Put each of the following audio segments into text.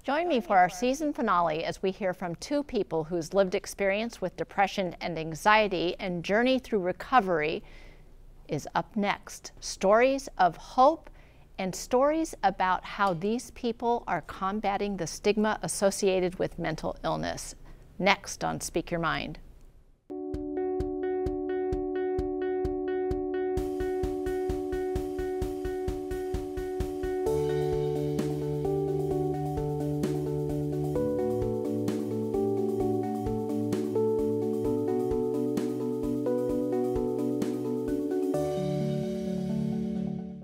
Join me for our season finale as we hear from two people whose lived experience with depression and anxiety and journey through recovery is up next. Stories of hope and stories about how these people are combating the stigma associated with mental illness. Next on Speak Your Mind.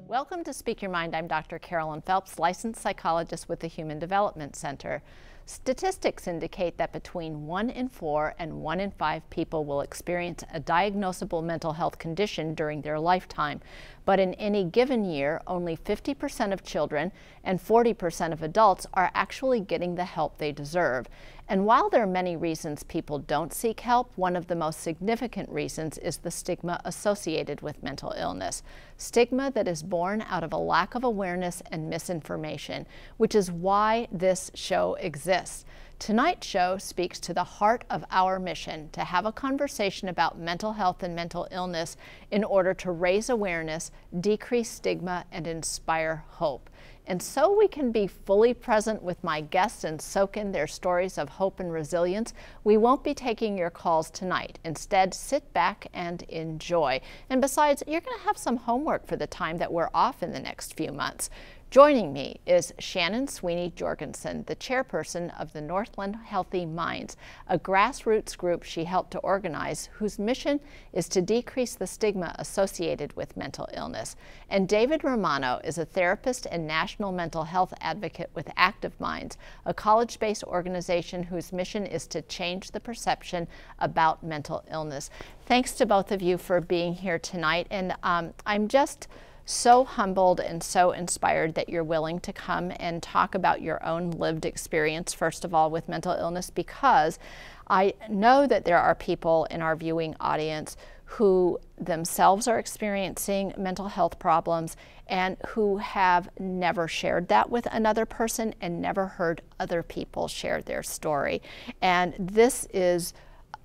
Welcome to Speak Your Mind. I'm Dr. Carolyn Phelps, licensed psychologist with the Human Development Center. Statistics indicate that between 1 in 4 and 1 in 5 people will experience a diagnosable mental health condition during their lifetime. But in any given year, only 50% of children and 40% of adults are actually getting the help they deserve. And while there are many reasons people don't seek help, one of the most significant reasons is the stigma associated with mental illness. Stigma that is born out of a lack of awareness and misinformation, which is why this show exists. Tonight's show speaks to the heart of our mission, to have a conversation about mental health and mental illness in order to raise awareness, decrease stigma, and inspire hope. And so we can be fully present with my guests and soak in their stories of hope and resilience, we won't be taking your calls tonight. Instead, sit back and enjoy. And besides, you're going to have some homework for the time that we're off in the next few months. Joining me is Shannon Sweeney Jorgenson, the chairperson of the Northland Healthy Minds, a grassroots group she helped to organize whose mission is to decrease the stigma associated with mental illness. And David Romano is a therapist and national mental health advocate with Active Minds, a college-based organization whose mission is to change the perception about mental illness. Thanks to both of you for being here tonight, and I'm just so humbled and so inspired that you're willing to come and talk about your own lived experience, first of all, with mental illness, because I know that there are people in our viewing audience who themselves are experiencing mental health problems and who have never shared that with another person and never heard other people share their story. And this is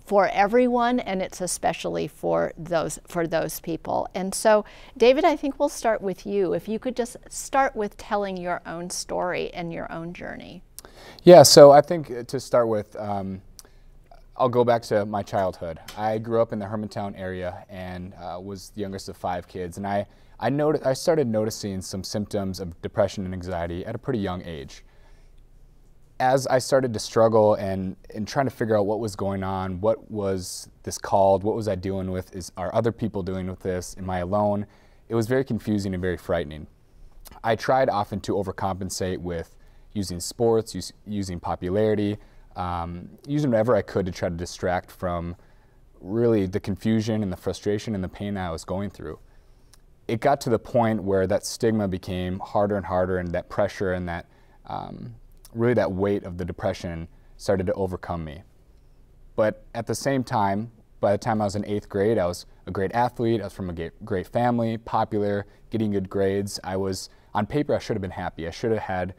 for everyone, and it's especially for those people. And so, David, I think we'll start with you. If you could just start with telling your own story and your own journey. Yeah, so I think to start with, I'll go back to my childhood. I grew up in the Hermantown area and was the youngest of 5 kids, and I started noticing some symptoms of depression and anxiety at a pretty young age. As I started to struggle and trying to figure out what was going on, what was this called, what was I dealing with, are other people dealing with this, am I alone? It was very confusing and very frightening. I tried often to overcompensate with using sports, using popularity, using whatever I could to try to distract from really the confusion and the frustration and the pain that I was going through. It got to the point where that stigma became harder and harder, and that pressure and that really that weight of the depression started to overcome me. But at the same time, by the time I was in 8th grade, I was a great athlete, I was from a great family, popular, getting good grades. On paper, I should have been happy. I should have had,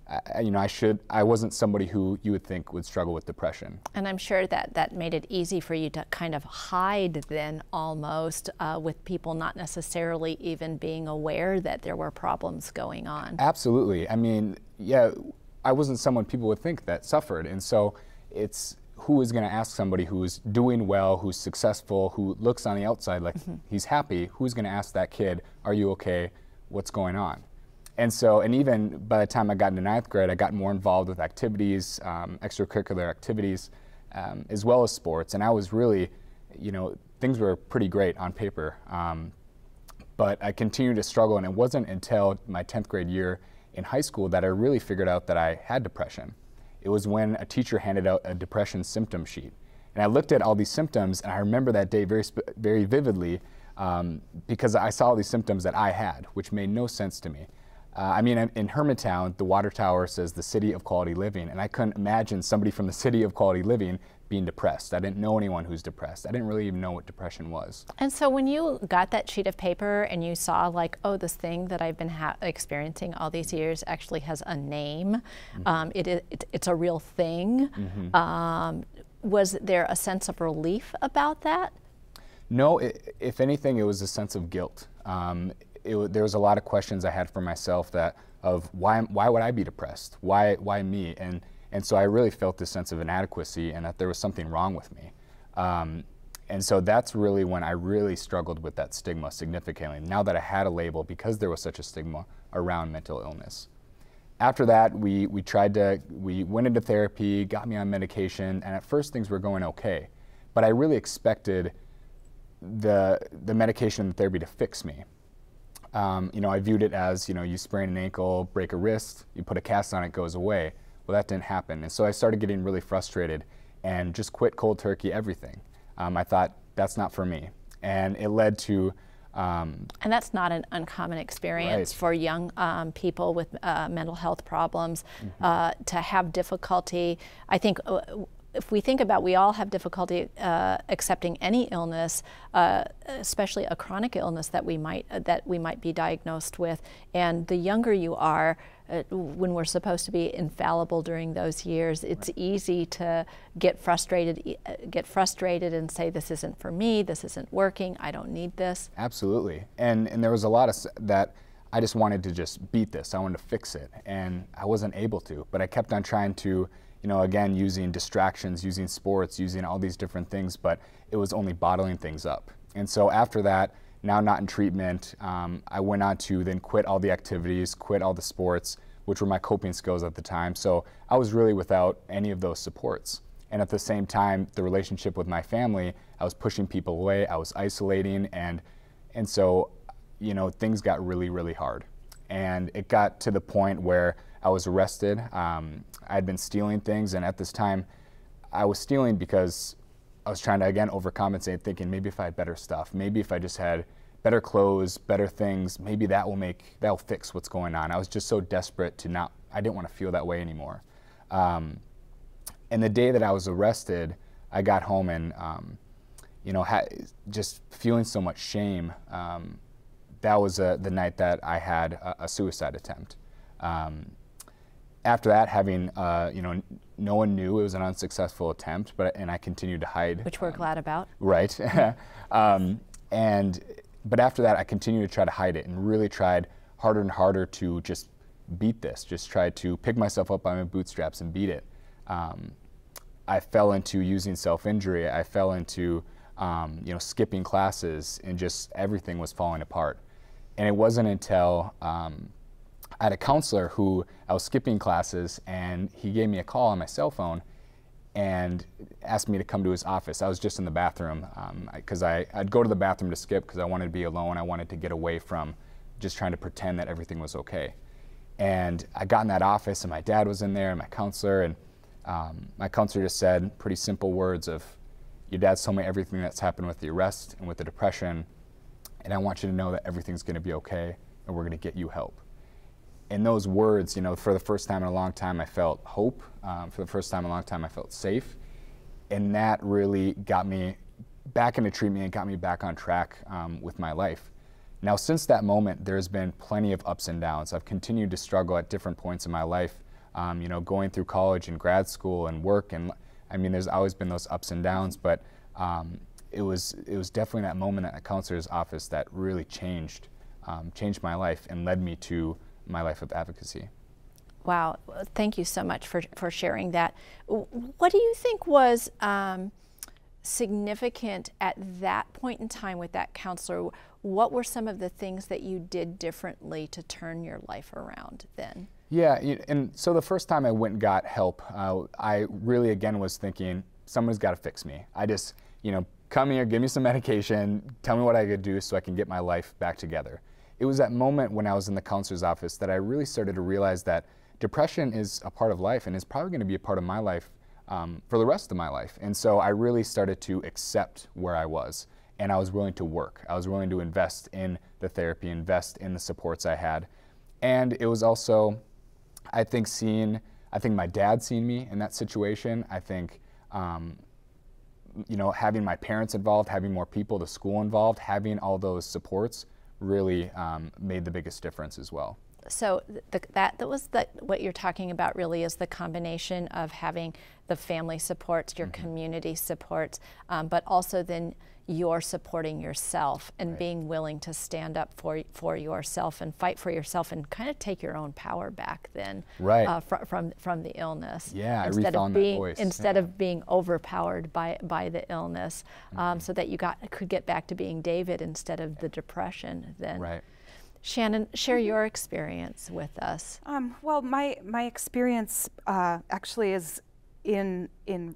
I wasn't somebody who you would think would struggle with depression. And I'm sure that made it easy for you to kind of hide then almost with people not necessarily even being aware that there were problems going on. Absolutely. I mean, yeah, I wasn't someone people would think that suffered, and so it's who is going to ask somebody who's doing well, who's successful, who looks on the outside like he's happy, who's going to ask that kid, are you okay, what's going on? And so, and even by the time I got into 9th grade, I got more involved with activities, extracurricular activities, as well as sports, and I was really, things were pretty great on paper, but I continued to struggle, and it wasn't until my 10th grade year in high school that I really figured out that I had depression. It was when a teacher handed out a depression symptom sheet. And I looked at all these symptoms, and I remember that day very vividly because I saw all these symptoms that I had, which made no sense to me. I mean, in Hermantown, the water tower says the city of quality living, and I couldn't imagine somebody from the city of quality living being depressed. I didn't know anyone who's depressed. I didn't really even know what depression was. And so when you got that sheet of paper and you saw like, oh, this thing that I've been experiencing all these years actually has a name, it's a real thing, was there a sense of relief about that? No, if anything, it was a sense of guilt. There was a lot of questions I had for myself of why would I be depressed? Why me? And so I really felt this sense of inadequacy and that there was something wrong with me. And so that's really when I really struggled with that stigma significantly, now that I had a label, because there was such a stigma around mental illness. After that, we went into therapy, got me on medication, and at first things were going okay. But I really expected the medication and the therapy to fix me. I viewed it as, you sprain an ankle, break a wrist, you put a cast on it, it goes away. Well, that didn't happen. And so I started getting really frustrated and just quit cold turkey everything. I thought, that's not for me. And it led to... and that's not an uncommon experience for young people with mental health problems to have difficulty. I think if we think about, we all have difficulty accepting any illness, especially a chronic illness that we might be diagnosed with. And the younger you are, when we're supposed to be infallible during those years, it's easy to get frustrated and say, this isn't for me, this isn't working, I don't need this. Absolutely. And there was a lot of that I just wanted to just beat this. I wanted to fix it, and I wasn't able to. But I kept on trying to, again, using distractions, using sports, using all these different things, but it was only bottling things up. And so after that, now not in treatment, I went on to then quit all the activities, quit all the sports, which were my coping skills at the time. So I was really without any of those supports. And at the same time, the relationship with my family, I was pushing people away, I was isolating, and so, things got really, really hard. And it got to the point where I was arrested. I had been stealing things, and at this time, I was stealing because I was trying to, again, overcompensate, thinking maybe if I had better stuff, maybe if I just had better clothes, better things, maybe that'll fix what's going on. I was just so desperate I didn't want to feel that way anymore. And the day that I was arrested, I got home and, just feeling so much shame. That was the night that I had a suicide attempt. After that, having, no one knew it was an unsuccessful attempt, and I continued to hide. Which we're glad about. Right. But after that, I continued to try to hide it and really tried harder and harder to just beat this, just try to pick myself up by my bootstraps and beat it. I fell into using self-injury. I fell into, skipping classes, and just everything was falling apart. And it wasn't until I had a counselor who I was skipping classes, and he gave me a call on my cell phone and asked me to come to his office. I was just in the bathroom because I'd go to the bathroom to skip because I wanted to be alone. I wanted to get away from just trying to pretend that everything was okay. And I got in that office, and my dad was in there, and my counselor, and my counselor just said pretty simple words of, your dad's told me everything that's happened with the arrest and with the depression, and I want you to know that everything's going to be okay, and we're going to get you help. In those words, for the first time in a long time, I felt hope. For the first time in a long time, I felt safe. And that really got me back into treatment and got me back on track with my life. Now, since that moment, there's been plenty of ups and downs. I've continued to struggle at different points in my life, going through college and grad school and work. And there's always been those ups and downs, but it was definitely that moment at a counselor's office that really changed my life and led me to my life of advocacy. Wow, thank you so much for sharing that. What do you think was significant at that point in time with that counselor? What were some of the things that you did differently to turn your life around then? Yeah, and so the first time I went and got help, I really, again, was thinking, someone's got to fix me. I just, come here, give me some medication, tell me what I could do so I can get my life back together. It was that moment when I was in the counselor's office that I really started to realize that depression is a part of life and is probably going to be a part of my life for the rest of my life. And so I really started to accept where I was, and I was willing to work. I was willing to invest in the therapy, invest in the supports I had. And it was also, I think my dad seeing me in that situation. I think you know, having my parents involved, having more people, the school involved, having all those supports really made the biggest difference as well. So what you're talking about really is the combination of having the family supports, your community supports, but also then you're supporting yourself and being willing to stand up for yourself and fight for yourself and kind of take your own power back then from the illness. Yeah, I refound that voice. Instead of being overpowered by the illness, so that you could get back to being David instead of the depression then. Right. Shannon, share your experience with us. Well, my experience actually is, in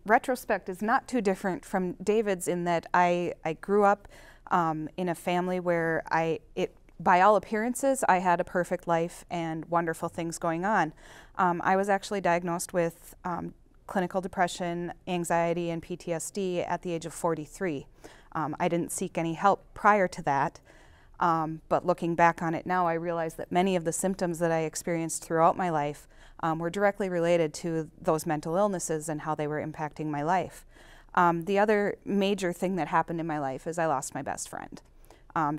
retrospect, is not too different from David's, in that I grew up in a family where by all appearances, I had a perfect life and wonderful things going on. I was actually diagnosed with clinical depression, anxiety, and PTSD at the age of 43. I didn't seek any help prior to that. But looking back on it now, I realize that many of the symptoms that I experienced throughout my life were directly related to those mental illnesses and how they were impacting my life. The other major thing that happened in my life is I lost my best friend.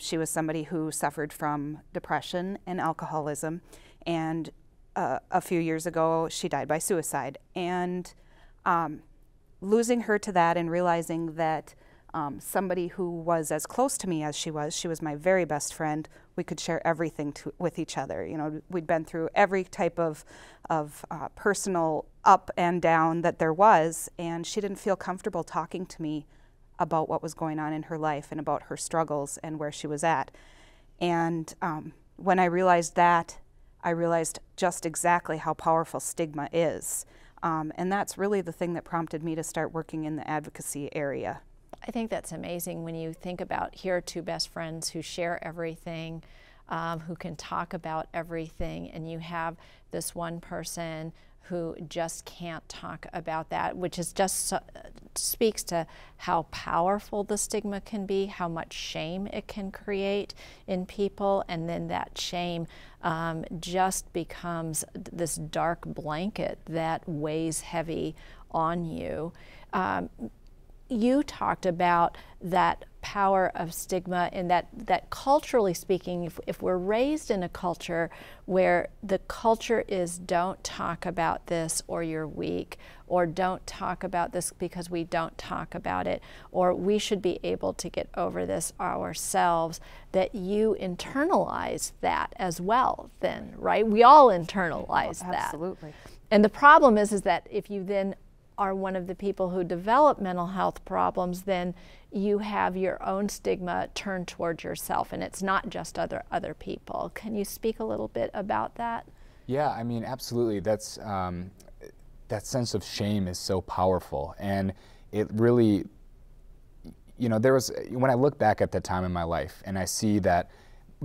She was somebody who suffered from depression and alcoholism, and a few years ago she died by suicide. And losing her to that and realizing that somebody who was as close to me as she was my very best friend. We could share everything with each other. You know, we'd been through every type of personal up and down that there was, and she didn't feel comfortable talking to me about what was going on in her life and about her struggles and where she was at. And when I realized that, I realized just exactly how powerful stigma is. And that's really the thing that prompted me to start working in the advocacy area. I think that's amazing when you think about, here are two best friends who share everything, who can talk about everything, and you have this one person who just can't talk about that, which is just speaks to how powerful the stigma can be, how much shame it can create in people, and then that shame just becomes this dark blanket that weighs heavy on you. You talked about that power of stigma, and that culturally speaking, if we're raised in a culture where the culture is don't talk about this or you're weak, or don't talk about this because we don't talk about it, or we should be able to get over this ourselves, that you internalize that as well then, right? We all internalize that. Absolutely. And the problem is that if you then are one of the people who develop mental health problems, then you have your own stigma turned towards yourself, and it's not just other people. Can you speak a little bit about that? Yeah, I mean, absolutely. That's that sense of shame is so powerful, and it really, you know, when I look back at the time in my life and I see that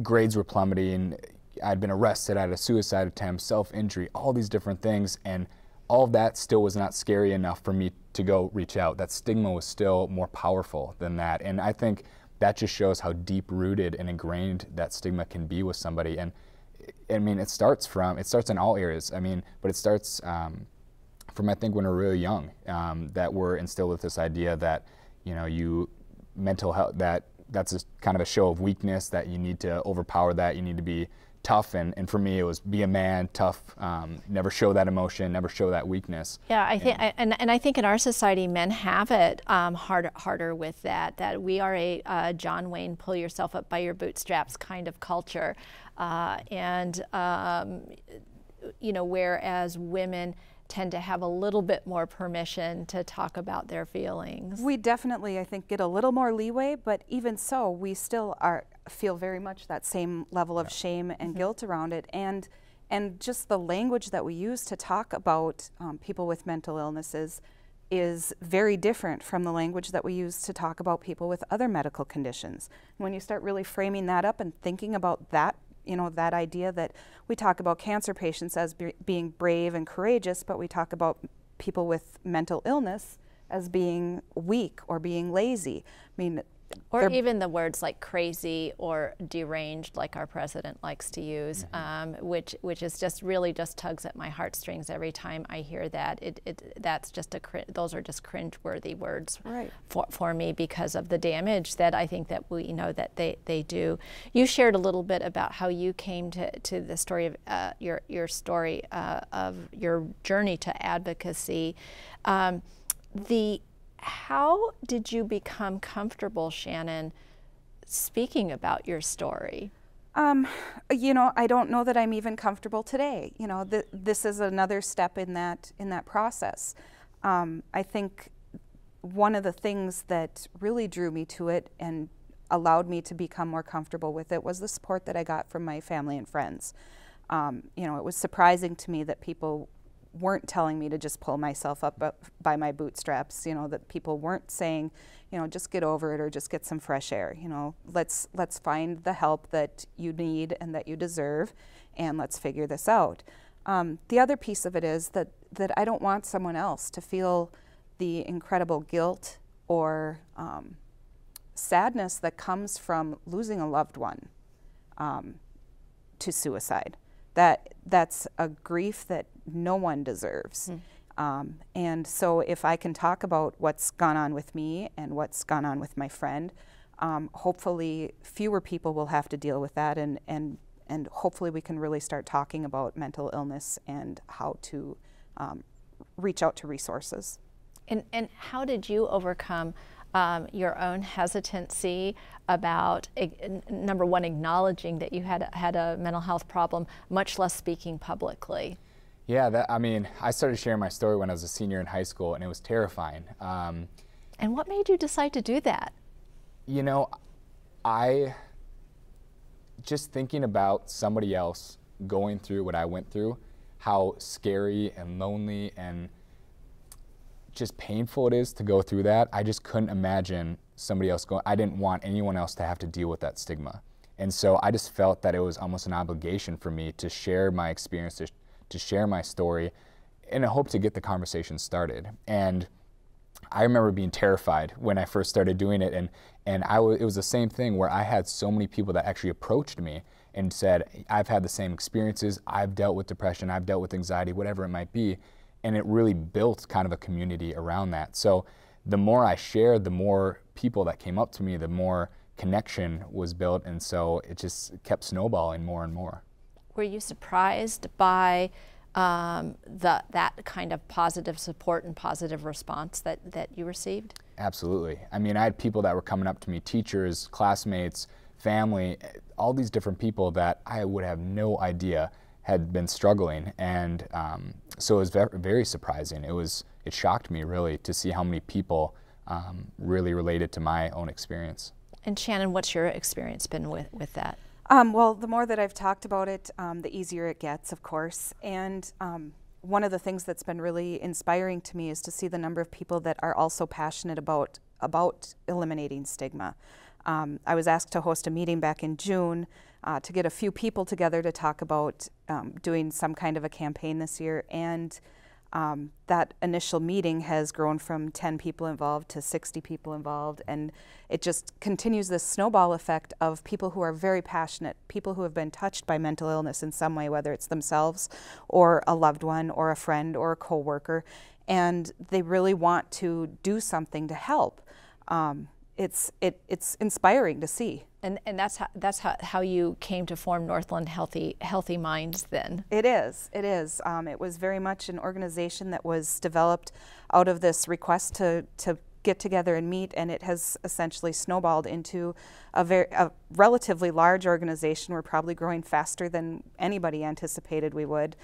grades were plummeting, I'd been arrested, I had a suicide attempt, self-injury, all these different things, and all of that still was not scary enough for me to go reach out. That stigma was still more powerful than that. And I think that just shows how deep-rooted and ingrained that stigma can be with somebody. And I mean, it starts in all areas. I mean, but it starts from, I think, when we're really young, that we're instilled with this idea that, you know, mental health, that's kind of a show of weakness, that you need to overpower that, you need to be tough, and for me it was be a man, tough, never show that emotion, never show that weakness. Yeah, I think, and I think in our society men have it harder with that. That we are a John Wayne, pull yourself up by your bootstraps kind of culture, you know, whereas women tend to have a little bit more permission to talk about their feelings. We definitely, I think, get a little more leeway, but even so, we still feel very much that same level of shame and guilt around it, and just the language that we use to talk about people with mental illnesses is very different from the language that we use to talk about people with other medical conditions. When you start really framing that up and thinking about that, you know, that idea that we talk about cancer patients as being brave and courageous, but we talk about people with mental illness as being weak or being lazy. I mean, Or even the words like crazy or deranged, like our president likes to use, which is just really just tugs at my heartstrings every time I hear that. That's just those are just cringeworthy words for me because of the damage that I think that we know that they do. You shared a little bit about how you came to the story of your story of your journey to advocacy. How did you become comfortable, Shannon, speaking about your story? You know, I don't know that I'm even comfortable today. You know, this is another step in that process. I think one of the things that really drew me to it and allowed me to become more comfortable with it was the support that I got from my family and friends. You know, it was surprising to me that people weren't telling me to just pull myself up by my bootstraps, you know, that people weren't saying, you know, just get over it or just get some fresh air, you know, let's find the help that you need and that you deserve, and let's figure this out. The other piece of it is that I don't want someone else to feel the incredible guilt or sadness that comes from losing a loved one to suicide. That's a grief that no one deserves. And so if I can talk about what's gone on with me and what's gone on with my friend, hopefully fewer people will have to deal with that, and hopefully we can really start talking about mental illness and how to reach out to resources. And how did you overcome your own hesitancy about, number one, acknowledging that you had a mental health problem, much less speaking publicly? Yeah, I mean, I started sharing my story when I was a senior in high school, and it was terrifying. And what made you decide to do that? You know, just thinking about somebody else going through what I went through, how scary and lonely and just painful it is to go through that. I just couldn't imagine somebody else going. I didn't want anyone else to have to deal with that stigma. And so I just felt that it was almost an obligation for me to share my experience, to share my story in a hope to get the conversation started. And I remember being terrified when I first started doing it, and it was the same thing where I had so many people that actually approached me and said, I've had the same experiences, I've dealt with depression, I've dealt with anxiety, whatever it might be. And it really built kind of a community around that. So the more I shared, the more people that came up to me, the more connection was built, and so it just kept snowballing more and more. Were you surprised by that kind of positive support and positive response that you received? Absolutely. I mean, I had people that were coming up to me, teachers, classmates, family, all these different people that I would have no idea had been struggling, and so it was very surprising. It shocked me really to see how many people really related to my own experience. And Shannon, what's your experience been with that? Well, the more that I've talked about it, the easier it gets, of course. And one of the things that's been really inspiring to me is to see the number of people that are also passionate about eliminating stigma. I was asked to host a meeting back in June to get a few people together to talk about doing some kind of a campaign this year, and that initial meeting has grown from 10 people involved to 60 people involved, and it just continues this snowball effect of people who are very passionate, people who have been touched by mental illness in some way, whether it's themselves or a loved one or a friend or a coworker, and they really want to do something to help. It's inspiring to see. And that's how you came to form Northland Healthy Minds then? It is. It was very much an organization that was developed out of this request to get together and meet, and it has essentially snowballed into a relatively large organization. We're probably growing faster than anybody anticipated we would,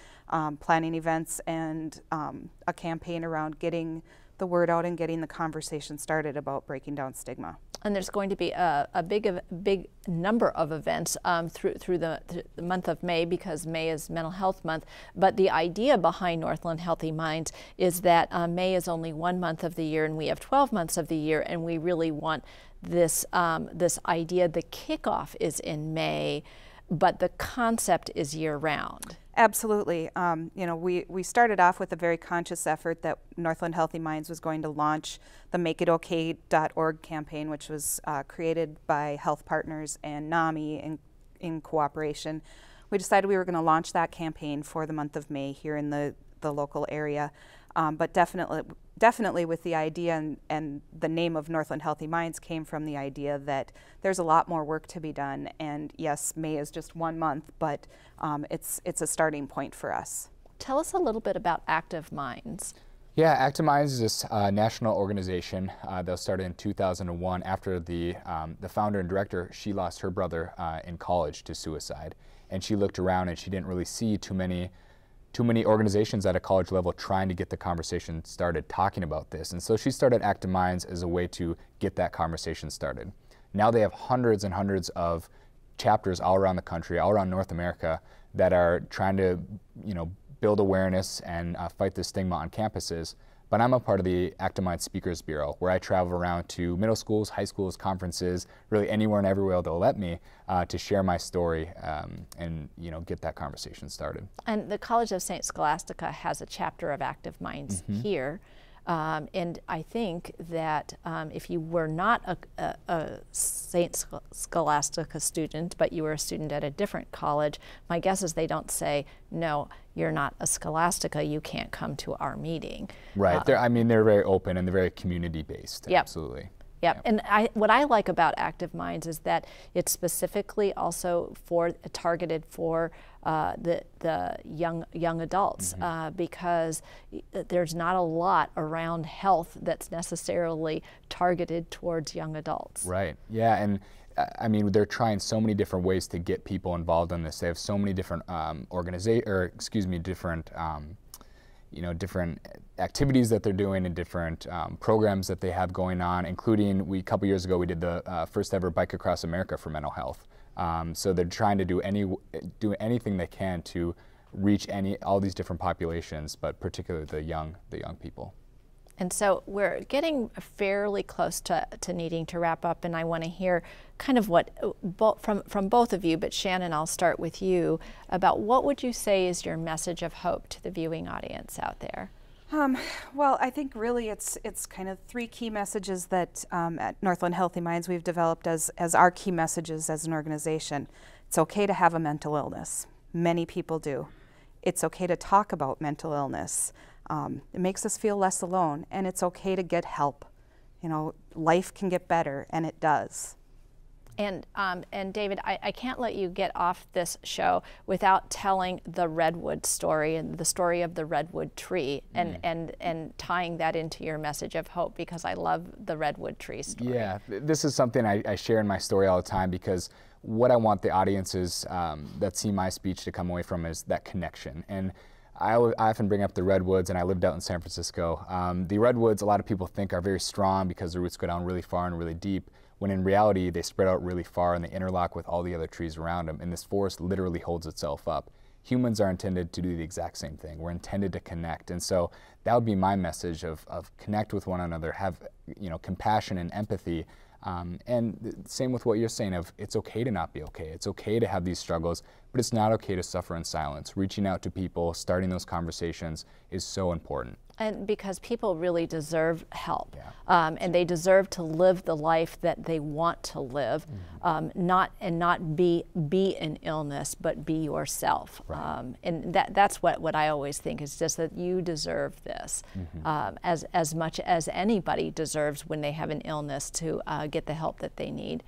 planning events and a campaign around getting the word out and getting the conversation started about breaking down stigma. And there's going to be a big number of events through the month of May, because May is Mental Health Month. But the idea behind Northland Healthy Minds is that May is only 1 month of the year, and we have 12 months of the year, and we really want this this idea. The kickoff is in May, but the concept is year-round. Absolutely. You know, we started off with a very conscious effort that Northland Healthy Minds was going to launch the MakeItOK.org campaign, which was created by Health Partners and NAMI in cooperation. We decided we were going to launch that campaign for the month of May here in the local area, but definitely with the idea and the name of Northland Healthy Minds came from the idea that there's a lot more work to be done, and yes, May is just 1 month, but it's a starting point for us. Tell us a little bit about Active Minds. Yeah, Active Minds is this national organization that was started in 2001 after the founder and director, she lost her brother in college to suicide. And she looked around and she didn't really see too many organizations at a college level trying to get the conversation started talking about this. And so she started Active Minds as a way to get that conversation started. Now they have hundreds and hundreds of chapters all around the country, all around North America, that are trying to, you know, build awareness and fight the stigma on campuses. But I'm a part of the Active Minds Speakers Bureau, where I travel around to middle schools, high schools, conferences, really anywhere and everywhere they'll let me to share my story and, you know, get that conversation started. And the College of St. Scholastica has a chapter of Active Minds here. And I think that if you were not a St. Scholastica student, but you were a student at a different college, my guess is they don't say, no, you're not a Scholastica, you can't come to our meeting. Right. I mean, they're very open and they're very community-based. Yep. Absolutely. Yep. And what I like about Active Minds is that it's specifically also targeted for the young adults because there's not a lot around health that's necessarily targeted towards young adults. Right. Yeah. And I mean, they're trying so many different ways to get people involved in this. They have so many different different activities that they're doing and different programs that they have going on, including a couple years ago we did the first ever Bike Across America for mental health. So they're trying to do anything they can to reach all these different populations, but particularly the young people. And so we're getting fairly close to needing to wrap up, and I want to hear kind of what from both of you, but Shannon, I'll start with you, about what would you say is your message of hope to the viewing audience out there? Well, I think really it's kind of 3 key messages that at Northland Healthy Minds we've developed as our key messages as an organization. It's okay to have a mental illness. Many people do. It's okay to talk about mental illness. It makes us feel less alone, and it's okay to get help. You know, life can get better, and it does. And David, I can't let you get off this show without telling the redwood story and the story of the redwood tree and tying that into your message of hope, because I love the redwood tree story. Yeah, this is something I share in my story all the time, because what I want the audiences that see my speech to come away from is that connection. And I often bring up the redwoods, and I lived out in San Francisco. The redwoods, a lot of people think, are very strong because the roots go down really far and really deep, when in reality they spread out really far and they interlock with all the other trees around them, and this forest literally holds itself up. Humans are intended to do the exact same thing. We're intended to connect, and so that would be my message of connect with one another, have compassion and empathy. And same with what you're saying of it's okay to not be okay. It's okay to have these struggles, but it's not okay to suffer in silence. Reaching out to people, starting those conversations is so important. And because people really deserve help, and they deserve to live the life that they want to live, not be an illness, but be yourself. Right. And that's what I always think is just that you deserve this as much as anybody deserves when they have an illness to get the help that they need.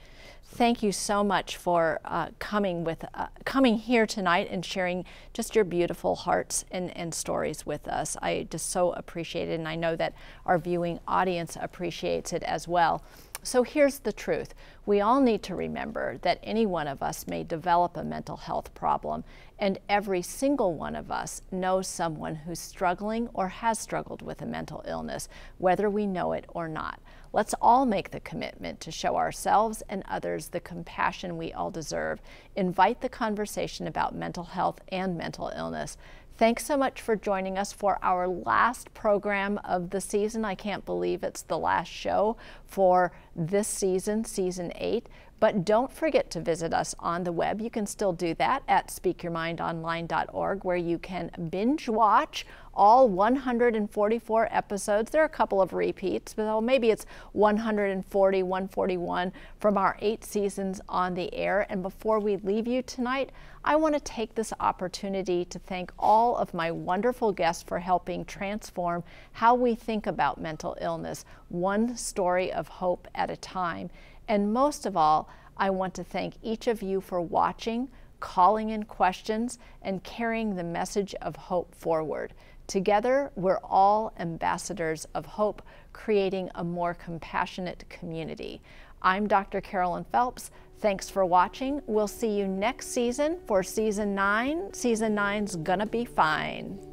Thank you so much for coming here tonight and sharing just your beautiful hearts and stories with us. I just so appreciate it, and I know that our viewing audience appreciates it as well. So here's the truth. We all need to remember that any one of us may develop a mental health problem, and every single one of us knows someone who's struggling or has struggled with a mental illness, whether we know it or not. Let's all make the commitment to show ourselves and others the compassion we all deserve. Invite the conversation about mental health and mental illness. Thanks so much for joining us for our last program of the season. I can't believe it's the last show for this season, season 8. But don't forget to visit us on the web. You can still do that at speakyourmindonline.org, where you can binge watch all 144 episodes. There are a couple of repeats, but maybe it's 140, 141 from our 8 seasons on the air. And before we leave you tonight, I want to take this opportunity to thank all of my wonderful guests for helping transform how we think about mental illness, one story of hope at a time. And most of all, I want to thank each of you for watching, calling in questions, and carrying the message of hope forward. Together, we're all ambassadors of hope, creating a more compassionate community. I'm Dr. Carolyn Phelps. Thanks for watching. We'll see you next season for season 9. Season 9's gonna be fine.